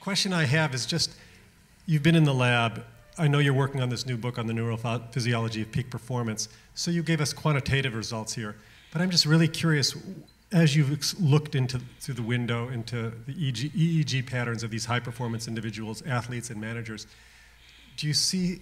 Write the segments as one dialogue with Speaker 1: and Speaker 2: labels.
Speaker 1: question I have is just, you've been in the lab. I know you're working on this new book on the neurophysiology of peak performance. So you gave us quantitative results here. But I'm just really curious, as you've looked through the window into the EEG patterns of these high-performance individuals, athletes, and managers, do you see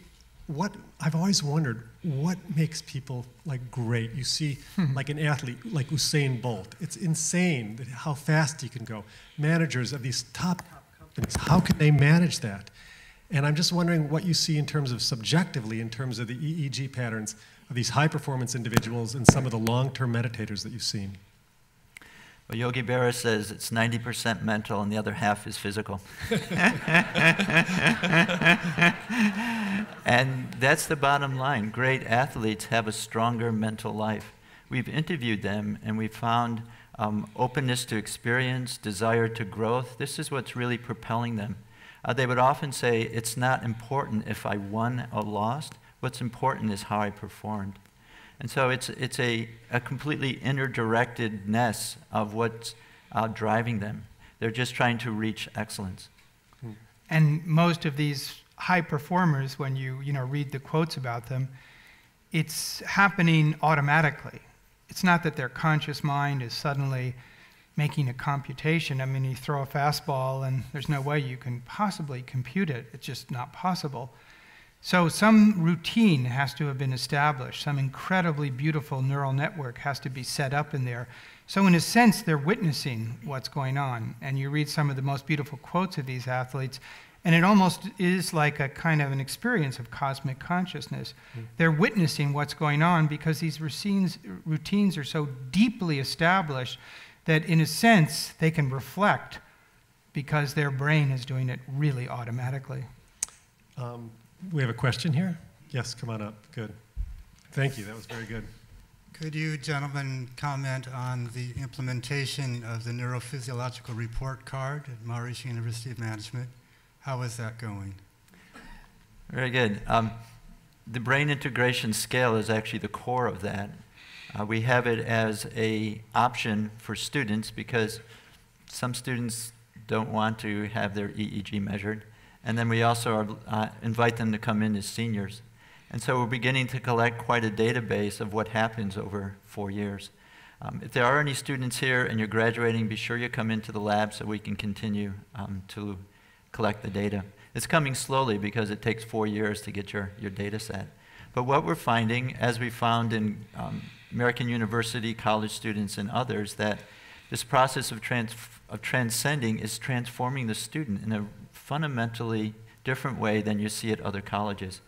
Speaker 1: I've always wondered, what makes people like great? You see like an athlete like Usain Bolt. It's insane how fast he can go. Managers of these top companies, how can they manage that? And I'm just wondering what you see in terms of subjectively, in terms of the EEG patterns of these high-performance individuals and some of the long-term meditators that you've seen.
Speaker 2: Well, Yogi Berra says it's 90% mental and the other half is physical. And that's the bottom line. Great athletes have a stronger mental life. We've interviewed them and we found openness to experience, desire to growth. This is what's really propelling them. They would often say, it's not important if I won or lost. What's important is how I performed. And so it's a completely inner-directedness of what's driving them. They're just trying to reach excellence.
Speaker 3: And most of these high performers, when you read the quotes about them, it's happening automatically. It's not that their conscious mind is suddenly making a computation. I mean, you throw a fastball and there's no way you can possibly compute it. It's just not possible. So some routine has to have been established. Some incredibly beautiful neural network has to be set up in there. So in a sense, they're witnessing what's going on. And you read some of the most beautiful quotes of these athletes, and it almost is like a kind of an experience of cosmic consciousness. They're witnessing what's going on because these routines are so deeply established that in a sense, they can reflect because their brain is doing it really automatically.
Speaker 1: We have a question here. Yes, come on up. Good. Thank you. That was very good.
Speaker 4: Could you gentlemen comment on the implementation of the neurophysiological report card at Maharishi University of Management? How is that going?
Speaker 2: Very good. The brain integration scale is actually the core of that. We have it as an option for students because some students don't want to have their EEG measured. And then we also invite them to come in as seniors. And so we're beginning to collect quite a database of what happens over 4 years. If there are any students here and you're graduating, be sure you come into the lab so we can continue to collect the data. It's coming slowly because it takes 4 years to get your data set. But what we're finding, as we found in American University, college students, and others, that this process of transcending is transforming the student in a fundamentally different way than you see at other colleges.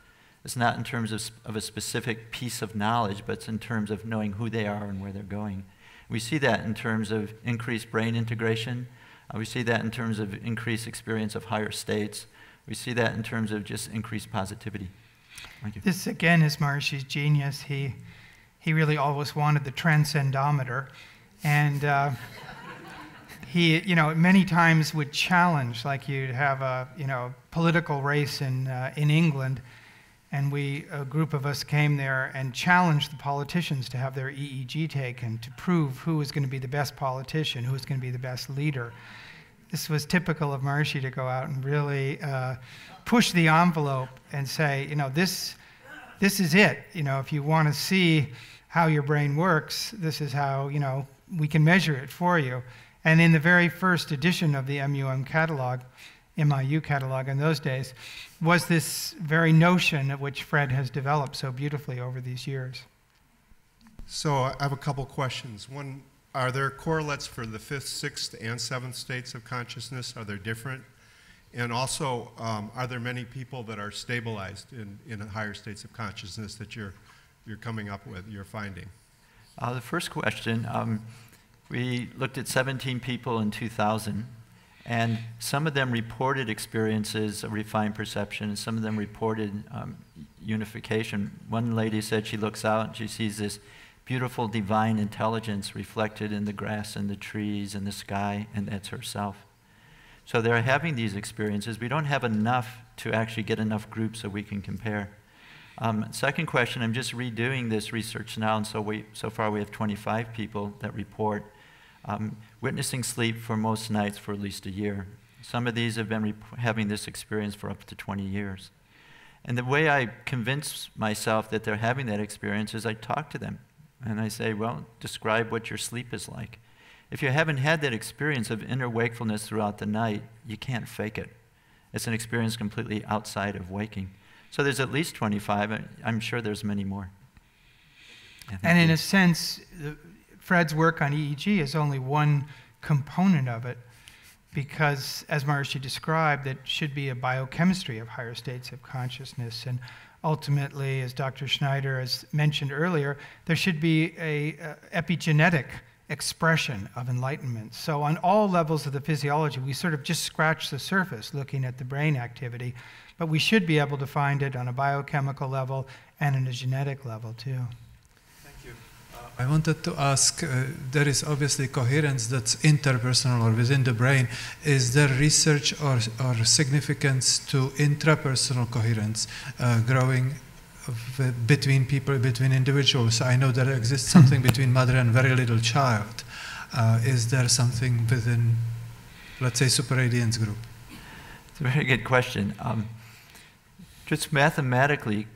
Speaker 2: It's not in terms of a specific piece of knowledge, but it's in terms of knowing who they are and where they're going. We see that in terms of increased brain integration. We see that in terms of increased experience of higher states. We see that in terms of just increased positivity. Thank you.
Speaker 3: This, again, is Maharishi's genius. He really always wanted the transcendometer. And he, many times would challenge, like you'd have a, political race in England, and a group of us came there and challenged the politicians to have their EEG taken to prove who was going to be the best politician, who was going to be the best leader. This was typical of Maharishi to go out and really push the envelope and say, this is it. If you want to see how your brain works, this is how, we can measure it for you. And in the very first edition of the MIU catalog in those days, was this very notion of which Fred has developed so beautifully over these years.
Speaker 5: So I have a couple questions. One, are there correlates for the 5th, 6th, and 7th states of consciousness? Are they different? And also, are there many people that are stabilized in higher states of consciousness that you're coming up with, you're finding?
Speaker 2: The first question, we looked at 17 people in 2000, and some of them reported experiences of refined perception, and some of them reported unification. One lady said she looks out and she sees this beautiful divine intelligence reflected in the grass and the trees and the sky, and that's herself. So they're having these experiences. We don't have enough to actually get enough groups so we can compare. Second question, I'm just redoing this research now, and so far we have 25 people that report witnessing sleep for most nights for at least a year. Some of these have been having this experience for up to 20 years. And the way I convince myself that they're having that experience is I talk to them. And I say, well, describe what your sleep is like. If you haven't had that experience of inner wakefulness throughout the night, you can't fake it. It's an experience completely outside of waking. So there's at least 25. I'm sure there's many more.
Speaker 3: And in a sense, Fred's work on EEG is only one component of it, because, as Maharishi described, it should be a biochemistry of higher states of consciousness. And ultimately, as Dr. Schneider has mentioned earlier, there should be a epigenetic expression of enlightenment. So on all levels of the physiology, we sort of just scratch the surface looking at the brain activity, but we should be able to find it on a biochemical level and on a genetic level too.
Speaker 6: I wanted to ask, there is obviously coherence that's interpersonal or within the brain. Is there research or significance to intrapersonal coherence growing between people, between individuals? I know there exists something between mother and very little child. Is there something within, let's say, superradiance group?
Speaker 2: It's a very good question. Just mathematically,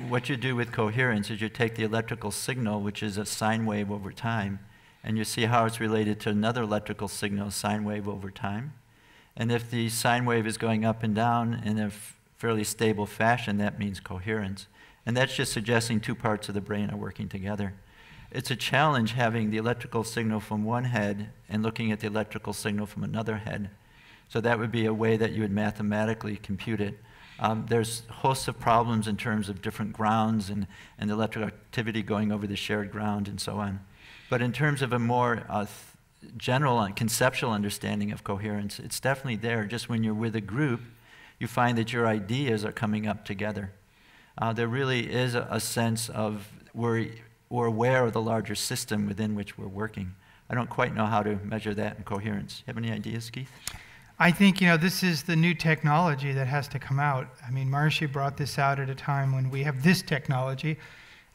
Speaker 2: what you do with coherence is you take the electrical signal, which is a sine wave over time, and you see how it's related to another electrical signal, sine wave over time. And if the sine wave is going up and down in a fairly stable fashion, that means coherence. And that's just suggesting two parts of the brain are working together. It's a challenge having the electrical signal from one head and looking at the electrical signal from another head. So that would be a way that you would mathematically compute it. There's hosts of problems in terms of different grounds and electrical activity going over the shared ground and so on. But in terms of a more general and conceptual understanding of coherence, it's definitely there. Just when you're with a group, you find that your ideas are coming up together. There really is a sense of we're aware of the larger system within which we're working. I don't quite know how to measure that in coherence. You have any ideas, Keith?
Speaker 3: I think, this is the new technology that has to come out. I mean, Maharishi brought this out at a time when we have this technology,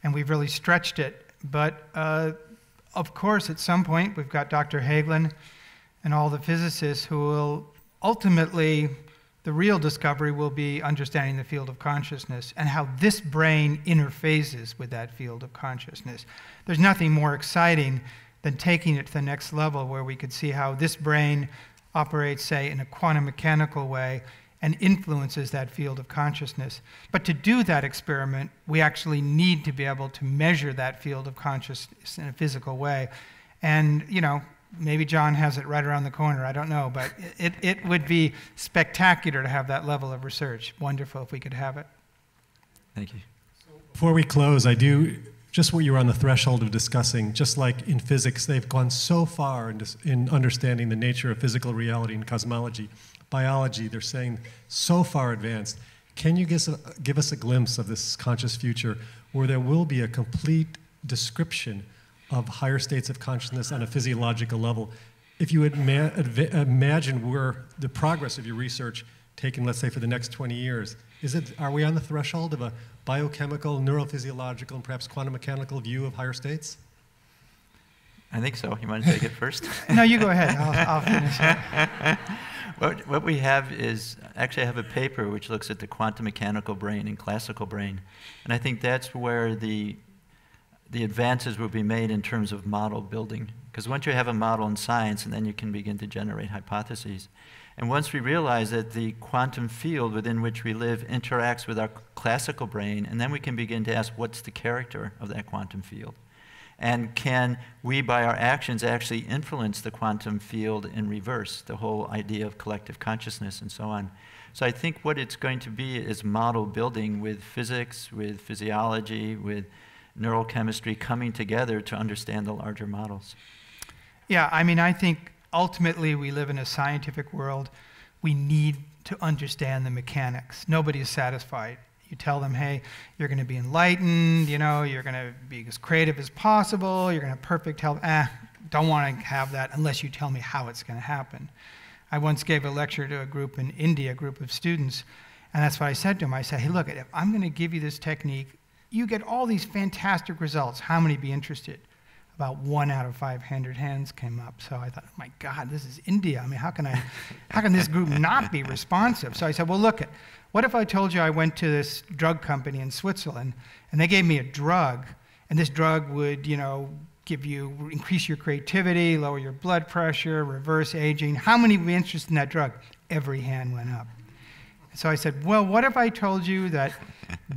Speaker 3: and we've really stretched it. But, of course, at some point, we've got Dr. Hagelin and all the physicists who will ultimately, the real discovery will be understanding the field of consciousness and how this brain interfaces with that field of consciousness. There's nothing more exciting than taking it to the next level where we could see how this brain operates, say, in a quantum mechanical way and influences that field of consciousness. But to do that experiment, we actually need to be able to measure that field of consciousness in a physical way. And, maybe John has it right around the corner, I don't know, but it would be spectacular to have that level of research. Wonderful if we could have it.
Speaker 2: Thank you.
Speaker 1: Before we close, just what you were on the threshold of discussing, just like in physics, they've gone so far in understanding the nature of physical reality and cosmology. Biology, they're saying, so far advanced. Can you give us a glimpse of this conscious future where there will be a complete description of higher states of consciousness on a physiological level? If you imagine where the progress of your research taken, let's say, for the next 20 years, are we on the threshold of a biochemical, neurophysiological, and perhaps quantum mechanical view of higher states?
Speaker 2: I think so. You want to take it first?
Speaker 3: No, you go ahead. I'll finish it.
Speaker 2: What we have is, actually I have a paper which looks at the quantum mechanical brain and classical brain. And I think that's where the advances will be made in terms of model building. Because once you have a model in science, and then you can begin to generate hypotheses. And once we realize that the quantum field within which we live interacts with our classical brain, and then we can begin to ask, what's the character of that quantum field? And can we, by our actions, actually influence the quantum field in reverse, the whole idea of collective consciousness and so on. So I think what it's going to be is model building with physics, with physiology, with neurochemistry coming together to understand the larger models.
Speaker 3: Yeah, I mean, I think ultimately we live in a scientific world. We need to understand the mechanics. Nobody is satisfied. You tell them, hey, you're going to be enlightened, you're going to be as creative as possible, you're going to have perfect health. Don't want to have that unless you tell me how it's going to happen. I once gave a lecture to a group in India, a group of students, and that's what I said to them. I said, hey, look, if I'm going to give you this technique, you get all these fantastic results. How many be interested? about 1 out of 500 hands came up. So I thought, oh my God, this is India. I mean, how can this group not be responsive? So I said, well, look, what if I told you I went to this drug company in Switzerland and they gave me a drug, and this drug would, increase your creativity, lower your blood pressure, reverse aging. How many would be interested in that drug? Every hand went up. So I said, well, what if I told you that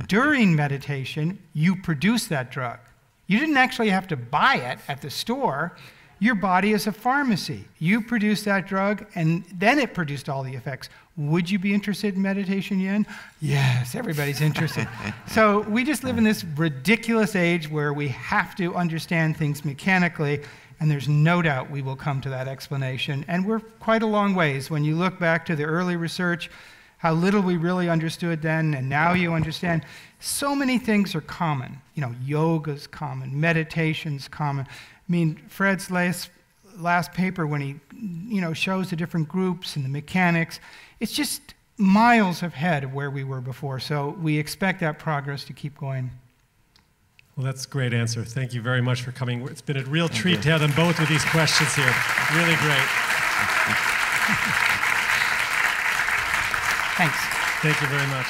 Speaker 3: during meditation, you produce that drug? You didn't actually have to buy it at the store. Your body is a pharmacy. You produce that drug, and then it produced all the effects. Would you be interested in meditation, Yen? Yes, everybody's interested. So we just live in this ridiculous age where we have to understand things mechanically, and there's no doubt we will come to that explanation. And we're quite a long ways. When you look back to the early research, how little we really understood then, and now you understand. So many things are common. Yoga's common, meditation's common. I mean, Fred's last paper, when he shows the different groups and the mechanics, it's just miles ahead of where we were before. So we expect that progress to keep going.
Speaker 1: Well, that's a great answer. Thank you very much for coming. It's been a real treat to have them both with these questions here. Really great.
Speaker 3: Thanks.
Speaker 1: Thank you very much.